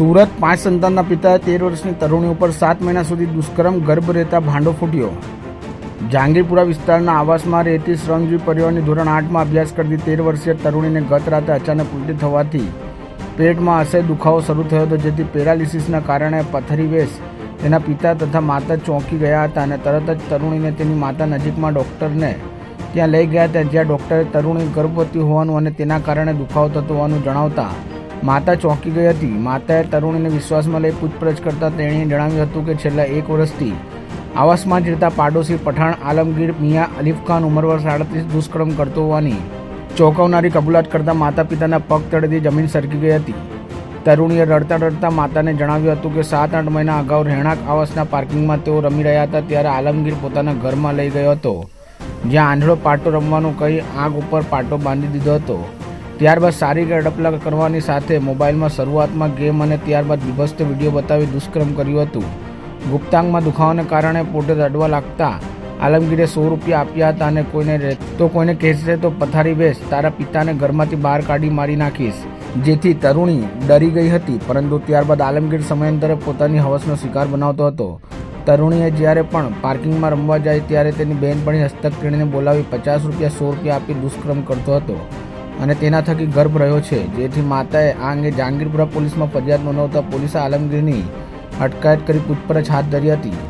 સુરત 5 સંતાનના પિતાએ 13 વર્ષની તરુણી ઉપર 7 મહિના સુધી દુષ્કર્મ, ગર્ભ રહેતા ભાંડો ફૂટ્યો. જહાંગીરપુરા વિસ્તારના આવાસમાં રહેતી શ્રમજીવી પરિવારની ધોરણ 8માં અભ્યાસ કરતી 13 વર્ષીય તરુણીને ગત રાતે અચાનક ઉલટી થવાથી પેટમાં અસહ્ય દુખાવો શરૂ થયો હતો, જેથી પેરાલિસિસના કારણે પથરીવેશ તેના પિતા તથા માતા ચોંકી ગયા હતા અને તરત જ તરુણીને તેની માતા નજીકમાં ડૉક્ટરને ત્યાં લઈ ગયા હતા, જ્યાં ડૉક્ટરે તરુણી ગર્ભવતી હોવાનું અને તેના કારણે દુખાવો થતો હોવાનું જણાવતા માતા ચોંકી ગઈ હતી. માતાએ તરુણીને વિશ્વાસમાં લઈ પૂછપરછ કરતા તેણીએ જણાવ્યું હતું કે છેલ્લા 1 વર્ષથી આવાસમાં જ રહેતા પાડોશી પઠાણ આલમગીર મિયા અલીફખાન ઉંમર વર્ષ 38 દુષ્કર્મ કરતો હોવાની ચોંકાવનારી કબૂલાત કરતા માતા પિતાના પગ તળેથી જમીન સરકી ગઈ હતી. તરુણીએ રડતા રડતા માતાને જણાવ્યું હતું કે 7-8 મહિના અગાઉ રહેણાંક આવાસના પાર્કિંગમાં તેઓ રમી રહ્યા હતા, ત્યારે આલમગીર પોતાના ઘરમાં લઈ ગયો હતો, જ્યાં આંધળો પાટો રમવાનું કહી આગ ઉપર પાટો બાંધી દીધો હતો. ત્યારબાદ શારીરિક અડપલા કરવાની સાથે મોબાઈલમાં શરૂઆતમાં ગેમ અને ત્યારબાદ બીભત્સ વિડીયો બતાવી દુષ્કર્મ કર્યું હતું. ગુપ્તાંગમાં દુખાવાને કારણે પોતે રડવા લાગતા આલમગીરે 100 રૂપિયા આપ્યા હતા અને કોઈને કહેશે તો પથારી બેસ, તારા પિતાને ઘરમાંથી બહાર કાઢી મારી નાખીશ, જેથી તરુણી ડરી ગઈ હતી. પરંતુ ત્યારબાદ આલમગીર સમયાંતરે પોતાની હવસનો શિકાર બનાવતો હતો. તરુણીએ જ્યારે પણ પાર્કિંગમાં રમવા જાય ત્યારે તેની બહેનપણી હસ્તક તેણીને બોલાવી 50 રૂપિયા 100 રૂપિયા આપી દુષ્કર્મ કરતો હતો અને તેના થકી ગર્ભ રહ્યો છે, જેથી માતાએ આ અંગે જહાંગીરપુરા પોલીસમાં ફરિયાદ નોંધાવતા પોલીસે આલમગીરની અટકાયત કરી પૂછપરછ હાથ ધરી હતી.